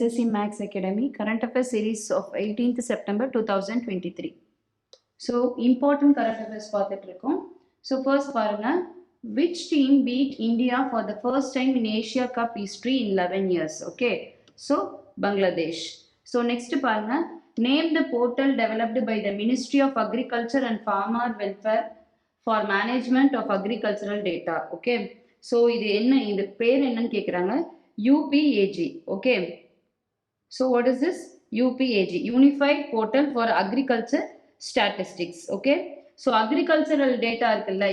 SSC Max Academy Current Affairs series of 18th September 2023. So important current affairs பார்த்துட்டு இருக்கோம். So first பாருங்க, which team beat India for the first time in Asia Cup history in 11 years? Okay, so Bangladesh. So next பாருங்க, name the portal developed by the Ministry of Agriculture and Farmer Welfare for management of agricultural data. Okay, so இது பேர் என்னன்னு கேக்குறாங்க, UPAG. Okay, so what is this? UPAG, Unified Portal for Agriculture Statistics. Okay, so agricultural data இருக்குல்ல,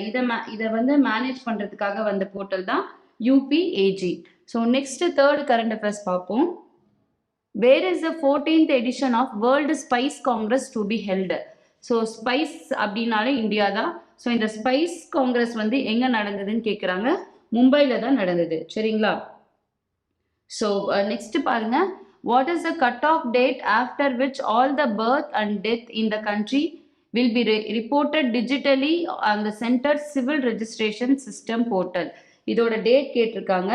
இதை வந்து manage பண்றதுக்காக வந்த portal தான் UPAG. So next third current affairs பார்ப்போம். Where is the 14th edition of World Spice Congress to be held? So spice அப்படினாலே India தான். So இந்த ஸ்பைஸ் காங்கிரஸ் வந்து எங்க நடந்ததுன்னு கேட்குறாங்க, மும்பைல தான் நடந்தது. சரிங்களா? ஸோ நெக்ஸ்ட் பாருங்க, what is the cut-off date after which all the birth and death in the country will be reported digitally on the Center Civil Registration System portal? இதோட டேட் கேட்டிருக்காங்க.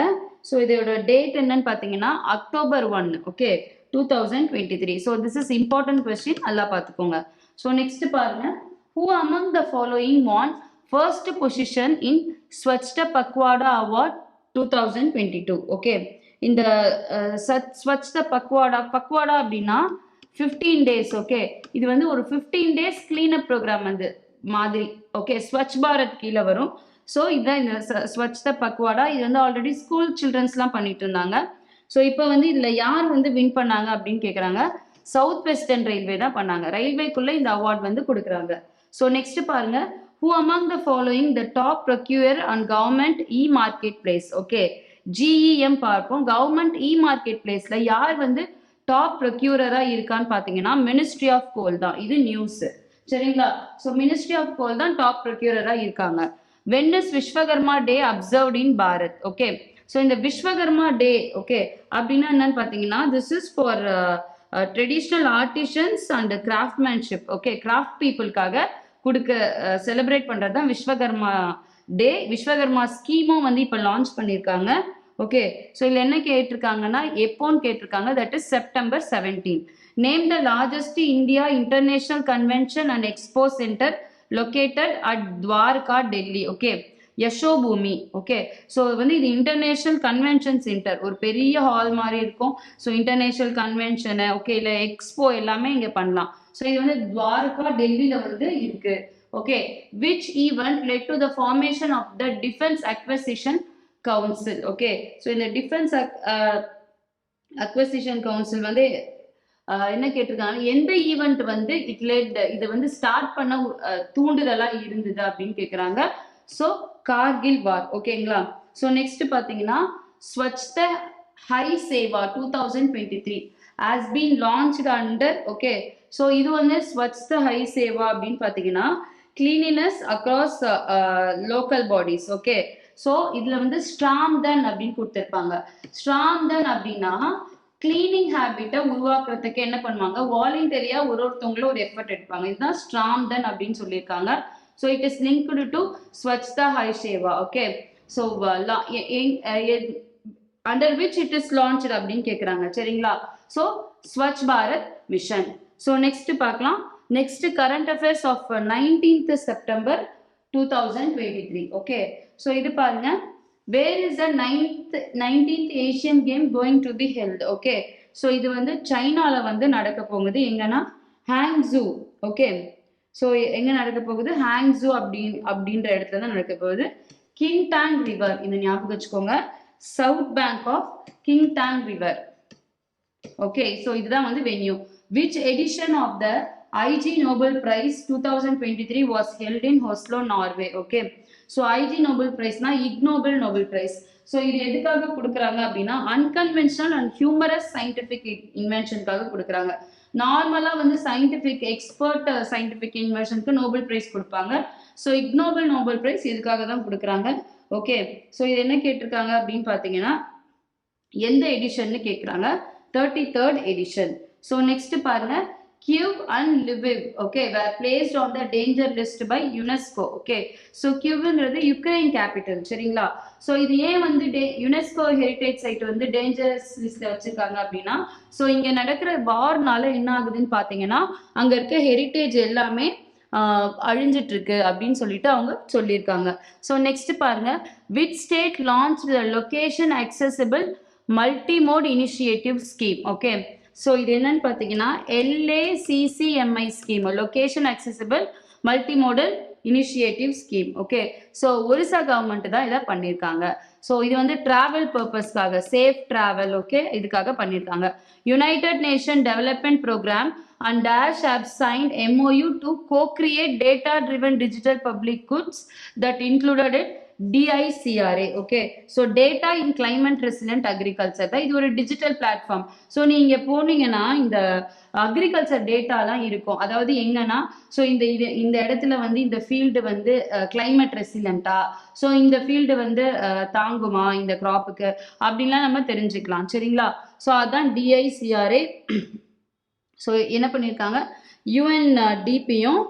ஸோ இதோட டேட் என்னன்னு பார்த்தீங்கன்னா October 1, okay, 2023. So this is important question, நல்லா பார்த்துக்கோங்க. So next பாருங்க, who among the following won first position in Swachhta Pakhwada Award 2022? Okay, இந்த ஸ்வச்த பக்வாடா அப்படின்னா 15 days. ஓகே, இது வந்து ஒரு 15 days கிளீனப் ப்ரோக்ராம் வந்து மாதிரி. ஓகே, ஸ்வச் பாரத் கீழே வரும். ஸோ இதுதான் இந்த ஸ்வச்த பக்வாடா. இது வந்து ஆல்ரெடி ஸ்கூல் சில்ட்ரன்ஸ்லாம் பண்ணிட்டு இருந்தாங்க. ஸோ இப்போ வந்து இதில் யார் வந்து வின் பண்ணாங்க அப்படின்னு கேட்குறாங்க, சவுத் வெஸ்டர்ன் ரயில்வே தான் பண்ணாங்க. ரயில்வேக்குள்ளே இந்த அவார்ட் வந்து கொடுக்குறாங்க. ஸோ நெக்ஸ்ட் பாருங்க, who among the following the top procurer on government e-marketplace? Okay, GEM பார்ப்போம். கவர்மெண்ட் இ-மார்க்கெட் பிளேஸ்ல யார் வந்து டாப் ப்ரொக்யூரரா இருக்கான்னு பாத்தீங்கன்னா மினிஸ்ட்ரி ஆஃப் கோல் தான். இது நியூஸ். சரிங்களா? ஸோ மினிஸ்ட்ரி ஆஃப் கோல் தான் டாப் ப்ரொக்யூரரா இருக்காங்க. when is Vishwakarma day observed in Bharat? Okay, so இந்த விஸ்வகர்மா டே, ஓகே, அப்படின்னா என்னன்னு பாத்தீங்கன்னா this is for traditional artisans and craftsmanship. Okay, craft பீப்புளுக்காக கொடுக்க செலிப்ரேட் பண்றது தான் விஸ்வகர்மா டே. விஸ்வகர்மா ஸ்கீமும் வந்து இப்போ லான்ச் பண்ணியிருக்காங்க. ஓகே, ஸோ இதில் என்ன கேட்டிருக்காங்கன்னா எப்போன்னு கேட்டிருக்காங்க, that is September 17. Name the largest India international convention and expo centre located at Dwarka, Delhi. Okay, Yashobhoomi. Okay, so வந்து இது இன்டர்நேஷனல் கன்வென்ஷன் சென்டர், ஒரு பெரிய ஹால் மாதிரி இருக்கும். ஸோ இன்டர்நேஷனல் கன்வென்ஷனு, ஓகே, இல்லை எக்ஸ்போ எல்லாமே இங்கே பண்ணலாம். ஸோ இது வந்து துவாரகா, டெல்லியில் வந்து இருக்கு. Okay, which event led to the formation of the Defense Acquisition Council? Okay, so in the Defense Acquisition Council வந்து என்ன கேட்டிருக்காங்க, எந்த ஈவெண்ட் வந்து இது வந்து ஸ்டார்ட் பண்ண தூண்டுதலா இருந்தது அப்படின்னு கேட்குறாங்க. So Kargil war. ஓகேங்களா? ஸோ நெக்ஸ்ட் பார்த்தீங்கன்னா Swachhta Hi Seva 2023 has been launched under. Okay, so இது வந்து ஸ்வச்த ஹை சேவா அப்படின்னு பார்த்தீங்கன்னா cleanliness across local bodies. Okay, so இதில் வந்து ஸ்ட்ராம்தன் அப்படின்னு கொடுத்துருப்பாங்க. ஸ்ட்ராம்தன் அப்படின்னா கிளீனிங் ஹேபிட்டை உருவாக்குறதுக்கு என்ன பண்ணுவாங்க, வாலண்டரியா ஒருத்தவங்களும் ஒரு எஃபர்ட் எடுப்பாங்க. இதுதான் ஸ்ட்ராம்தன் அப்படின்னு சொல்லியிருக்காங்க. So it is linked to Swachhta Hi Seva. Okay, so under which it is launched அப்படின்னு கேட்குறாங்க. சரிங்களா? So Swachh Bharat mission. So next பார்க்கலாம். Next current affairs of 19th September 2023. Okay, so இது பாருங்க, where is the 19th Asian game going to be held? Okay, so இது வந்து சைனால வந்து நடக்க போகுது. எங்கன்னா ஹாங்ஸூ. ஓகே, ஸோ எங்க நடக்க போகுது, ஹாங்ஸூ அப்படின்ற இடத்துல தான் நடக்க போகுது. கிங்டாங் ரிவர், இந்த ஞாபகம் வச்சுக்கோங்க, south bank of Qiantang river. Okay, so இதுதான் வந்து venue. Which edition of the IG Nobel Prize 2023 was held in Oslo, Norway? Okay, so IG Nobel Prize na Ig Nobel Prize. So இது எதுக்காக கொடுக்குறாங்க அப்படின்னா unconventional and humorous scientific இன்வென்ஷனுக்காக கொடுக்குறாங்க. நார்மலா வந்து சயின்டிஃபிக் எக்ஸ்பர்ட் சயின்டிஃபிக் இன்வென்ஷனுக்கு நோபல் பிரைஸ் கொடுப்பாங்க. ஸோ இக் நோபல் பிரைஸ் இதுக்காக தான் கொடுக்குறாங்க. ஓகே, ஸோ இது என்ன கேட்டிருக்காங்க அப்படின்னு பார்த்தீங்கன்னா எந்த எடிஷன்னு கேட்குறாங்க, 33rd எடிஷன். ஸோ நெக்ஸ்ட் பாருங்க, Kyiv and Lviv, okay, were placed on the danger list by UNESCO. Okay, so Kyivன்றது யுக்ரைன் கேபிட்டல், சரிங்களா? ஸோ இது ஏன் வந்து யுனெஸ்கோ ஹெரிட்டேஜ் சைட் வந்து டேஞ்சரஸ் லிஸ்ட்ல வச்சிருக்காங்க அப்படின்னா, ஸோ இங்க நடக்கிற வார்னால என்ன ஆகுதுன்னு பாத்தீங்கன்னா அங்க இருக்க ஹெரிட்டேஜ் எல்லாமே அழிஞ்சிட்டு இருக்கு அப்படின்னு சொல்லிட்டு அவங்க சொல்லியிருக்காங்க. ஸோ நெக்ஸ்ட் பாருங்க, which state launch location accessible multi mode initiative scheme. Okay, so இது என்னன்னு பார்த்தீங்கன்னா LACCMI scheme, location accessible multimodal initiative scheme. Okay, so Orissa government தான் இதை பண்ணியிருக்காங்க. ஸோ இது வந்து டிராவல் பர்பஸ்க்காக, சேஃப் டிராவல், ஓகே, இதுக்காக பண்ணியிருக்காங்க. United Nation Development Programme and Dash have signed MOU to co-create data-driven digital public goods that included it DICRA. Okay, so data in climate resilient agriculture தான் இது ஒரு digital platform. So நீங்க போனீங்கன்னா இந்த agriculture டேட்டாலாம் இருக்கும். அதாவது எங்கன்னா, ஸோ இந்த இடத்துல வந்து இந்த ஃபீல்டு வந்து கிளைமேட் ரெசிலண்டா, ஸோ இந்த ஃபீல்டு வந்து தாங்குமா இந்த கிராப்புக்கு அப்படின்லாம் நம்ம தெரிஞ்சுக்கலாம், சரிங்களா? ஸோ அதான் DICRA. ஸோ என்ன பண்ணியிருக்காங்க, UNDPயும்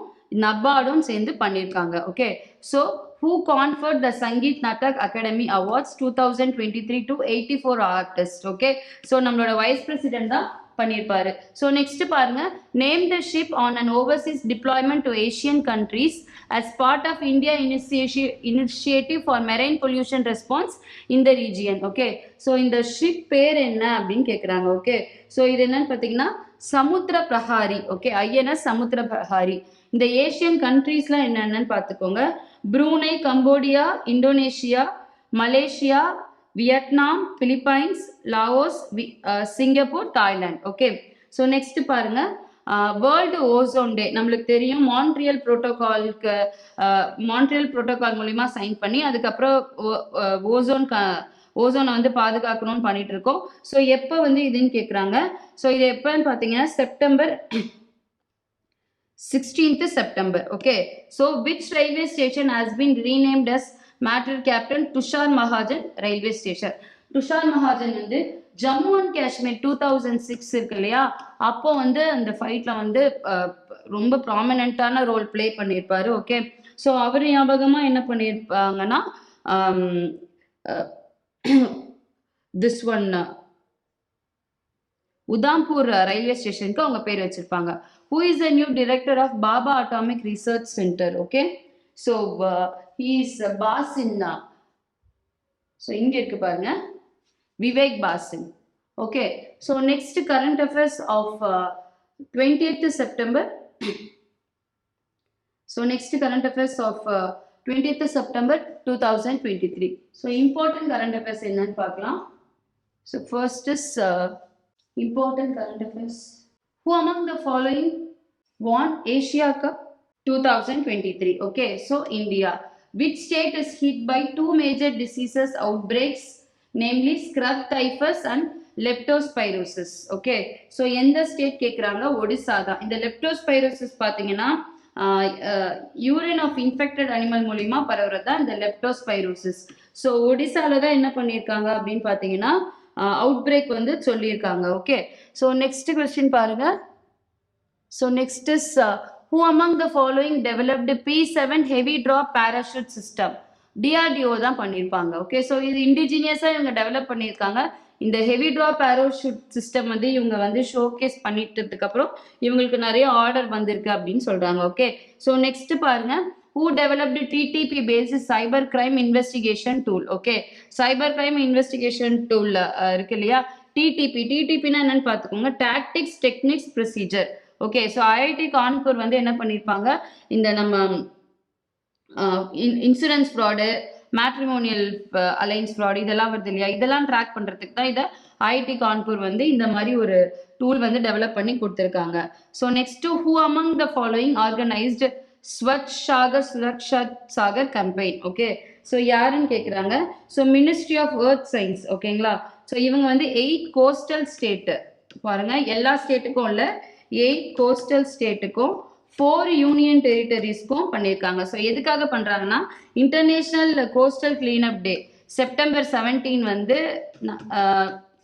நபார்டும் சேர்ந்து பண்ணியிருக்காங்க. Okay, so who conferred the Sangeet Natak Academy Awards 2023 to 84 artists. Okay, so நம்மளோட வைஸ் பிரசிடென்ட் தான் பண்ணியிருப்பாரு. ஸோ நெக்ஸ்ட் பாருங்க, name the ship on an overseas deployment to Asian countries as part of India initiative for marine pollution response in the region. Okay, so இந்த ship பேர் என்ன அப்படின்னு கேட்குறாங்க. Okay, so இது என்னன்னு பார்த்தீங்கன்னா சமுத்திர பிரஹாரி. ஓகே, INS சமுத்திர பிரஹாரி. இந்த ஏஷியன் கண்ட்ரீஸ்லாம் என்னென்னு பார்த்துக்கோங்க, ப்ரூனை, Cambodia, Indonesia, Malaysia, Vietnam, Philippines, Laos, Singapore, Thailand. Okay, so next பாருங்க, வேர்ல்டு ஓசோன் டே நம்மளுக்கு தெரியும். மான்ட்ரியல் புரோட்டோகால் மூலிமா சைன் பண்ணி அதுக்கப்புறம் ஓசோனை வந்து பாதுகாக்கணும்னு பண்ணிட்டு இருக்கோம். ஸோ எப்போ வந்து இதுன்னு கேட்குறாங்க. ஸோ இது எப்போன்னு பார்த்தீங்கன்னா September 16th September. Okay, so which railway station has been renamed as martyr captain Tushar Mahajan railway station. Tushar Mahajan வந்து ஜம்மு அண்ட் காஷ்மீர் 2006 இருக்கு இல்லையா, அப்போ வந்து அந்த ஃபைட்ல வந்து ரொம்ப ப்ராமினென்ட்டான ரோல் பிளே பண்ணியிருப்பாரு. ஓகே, ஸோ அவர் ஞாபகமா என்ன பண்ணியிருப்பாங்கன்னா திஸ் ஒன் உதாம்பூர் ரயில்வே ஸ்டேஷனுக்கு அவங்க பேர் வச்சிருப்பாங்க. Who is the new director of Baba Atomic Research Center? Okay, so he is Basin. So இங்க இருக்கு பாருங்க, Vivek Basin. Okay, so next current affairs of 20th September. So next current affairs of 20th September 2023. So important current affairs என்னன்னு பார்க்கலாம். So first is important current affairs. Who among the following won Asia Cup 2023? Okay, so India. Which state is hit by two major diseases outbreaks, namely scrub typhus and leptospirosis? Okay, so எந்த state கேட்குறாங்க, ஒடிசா தான். இந்த leptospirosis பார்த்தீங்கன்னா urine of infected animal மூலிமா பரவுறது தான் இந்த leptospirosis. So ஒடிசால தான் என்ன பண்ணியிருக்காங்க அப்படின்னு பார்த்தீங்கன்னா அவுட் பிரேக் வந்து சொல்லியிருக்காங்க. ஓகே, ஸோ நெக்ஸ்ட் கொஸ்டின் பாருங்க. So next is who among the following developed P7 heavy drop parachute system? DRDO தான் பண்ணியிருப்பாங்க. ஓகே, ஸோ இது இண்டிஜினியஸாக இவங்க டெவலப் பண்ணியிருக்காங்க. இந்த ஹெவி ட்ராப் பேராஷூட் சிஸ்டம் வந்து இவங்க வந்து ஷோகேஸ் பண்ணிட்டதுக்கு அப்புறம் இவங்களுக்கு நிறைய ஆர்டர் வந்திருக்கு அப்படின்னு சொல்றாங்க. ஓகே, ஸோ நெக்ஸ்ட் பாருங்க, who developed TTP based cyber crime investigation tool? Okay, cyber crime investigation tool இருக்கு இல்லையா, டிடிபினா என்னன்னு பார்த்துக்கோங்க, tactics techniques procedure. Okay, so IIT Kanpur வந்து என்ன பண்ணியிருப்பாங்க, இந்த நம்ம insurance fraud, matrimonial alliance fraud இதெல்லாம் வருது இல்லையா, இதெல்லாம் ட்ராக் பண்ணுறதுக்கு தான் இதை IIT கான்பூர் வந்து இந்த மாதிரி ஒரு டூல் வந்து டெவலப் பண்ணி கொடுத்துருக்காங்க. So next, who among the following organised Swachh Sagar Suraksha Sagar campaign? Okay, so யாருன்னு கேட்குறாங்க. So ministry of earth science. ஓகேங்களா, ஸோ இவங்க வந்து 8 கோஸ்டல் ஸ்டேட்டு பாருங்க, எல்லா ஸ்டேட்டுக்கும் இல்லை, 8 கோஸ்டல் ஸ்டேட்டுக்கும் 4 யூனியன் டெரிட்டரிஸ்க்கும் பண்ணியிருக்காங்க. ஸோ எதுக்காக பண்ணுறாங்கன்னா, இன்டர்நேஷ்னல் கோஸ்டல் கிளீனப் டே செப்டம்பர் 17 வந்து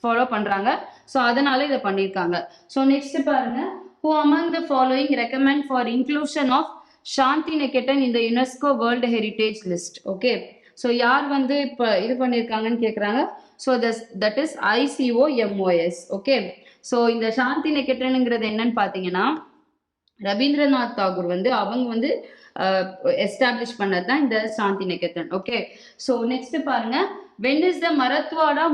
ஃபாலோ பண்ணுறாங்க. ஸோ அதனால இதை பண்ணியிருக்காங்க. ஸோ நெக்ஸ்ட் பாருங்க, Who among the following recommend for inclusion of Shanti Niketan in the UNESCO World Heritage List? Okay. So யார் வந்து இப்போ இது பண்ணியிருக்காங்கன்னு கேட்குறாங்க. So that is ICOMOS. Okay. So இந்த சாந்தி நிகேதனுங்கிறது என்னன்னு பார்த்தீங்கன்னா ரவீந்திரநாத் தாகூர் வந்து அவங்க வந்து எஸ்டாப்ளிஷ் பண்ணது தான் இந்த Shanti Niketan. Okay. So next பாருங்க, when is the Marathwada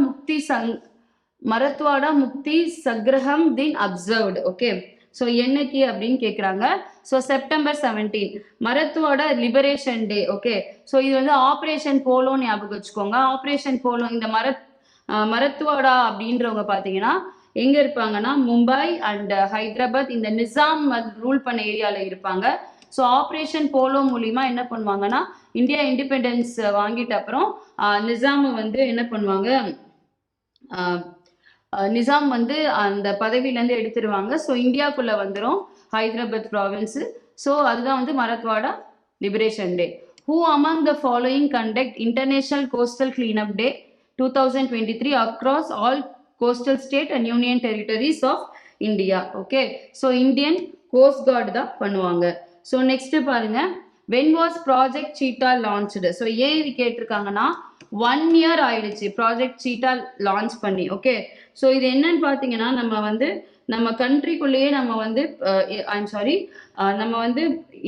Mukti சக்ரஹம் thin observed. Okay. So என்னைக்கு அப்படின்னு கேட்குறாங்க. ஸோ September 17 மரத்வாடா லிபரேஷன் டே. ஓகே. ஸோ இது வந்து ஆப்ரேஷன் போலோ ஞாபகம் வச்சுக்கோங்க. ஆப்ரேஷன் போலோ இந்த மரத்வாடா அப்படின்றவங்க பார்த்தீங்கன்னா எங்க இருப்பாங்கன்னா மும்பை அண்ட் ஹைதராபாத் இந்த நிசாம் ரூல் பண்ண ஏரியால இருப்பாங்க. ஸோ ஆப்ரேஷன் போலோ மூலியமா என்ன பண்ணுவாங்கன்னா இந்தியா இண்டிபெண்டன்ஸ் வாங்கிட்ட அப்புறம் நிசாம் வந்து என்ன பண்ணுவாங்க, நிசாம் வந்து அந்த பதவியிலேருந்து எடுத்துருவாங்க. ஸோ இந்தியாவுக்குள்ள வந்துடும் ஹைதராபாத் ப்ராவின்ஸு. ஸோ அதுதான் வந்து Marathwada liberation day. Who among the following conduct international coastal cleanup day 2023 across all coastal state and union territories of India? Okay. So Indian coast guard தான் பண்ணுவாங்க. ஸோ நெக்ஸ்ட் பாருங்க, when was project cheetah launched? So ஏன் இது கேட்டிருக்காங்கன்னா 1 year ஆயிடுச்சு project cheetah launch பண்ணி. Okay. So இது என்னன்னு பார்த்தீங்கன்னா நம்ம கண்ட்ரிக்குள்ளேயே நம்ம வந்து நம்ம வந்து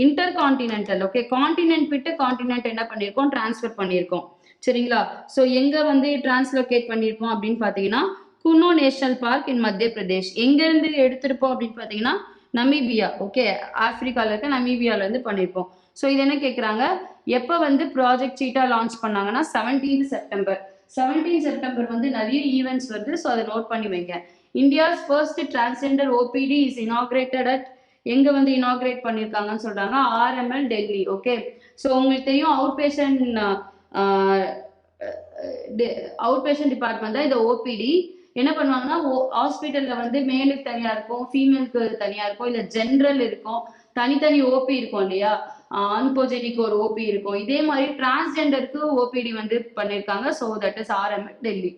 இன்டர் கான்டினென்டல், ஓகே, கான்டினென்ட் விட்டு கான்டினென்ட் என்ன பண்ணியிருக்கோம், டிரான்ஸ்ஃபர் பண்ணியிருக்கோம். சரிங்களா? ஸோ எங்க வந்து டிரான்ஸ்லோகேட் பண்ணியிருப்போம் அப்படின்னு பார்த்தீங்கன்னா குனோ நேஷனல் பார்க் இன் மத்திய பிரதேஷ். எங்கேருந்து எடுத்திருப்போம் அப்படின்னு பார்த்தீங்கன்னா நமீபியா. ஓகே. ஆப்பிரிக்காவில் இருக்க நமீபியால இருந்து பண்ணியிருப்போம். ஸோ இது என்ன கேட்குறாங்க, எப்போ வந்து ப்ராஜெக்ட் சீட்டா லான்ச் பண்ணாங்கன்னா 17 செப்டம்பர். 17 செப்டம்பர் வந்து நிறைய ஈவெண்ட்ஸ் வருது. ஸோ அதை நோட் பண்ணி வைங்க. India's first transgender OPD is inaugurated at எங்க வந்து இனாகிரேட் பண்ணியிருக்காங்கன்னு சொல்றாங்க RML டெல்லி. ஓகே. ஸோ உங்களுக்கு தெரியும் அவுட் பேஷண்ட் டிபார்ட்மெண்ட் தான் இந்த OPD. என்ன பண்ணுவாங்கன்னா ஹாஸ்பிட்டல்ல வந்து மேலுக்கு தனியா இருக்கும், ஃபீமேலுக்கு தனியா இருக்கும், இல்ல ஜென்ரல் இருக்கும், தனித்தனி OP இருக்கும் இல்லையா, அன்போஜெனிக் ஒரு OP இருக்கும். இதே மாதிரி டிரான்ஸ்ஜெண்டருக்கு OPD வந்து பண்ணியிருக்காங்க. So that is RML Delhi.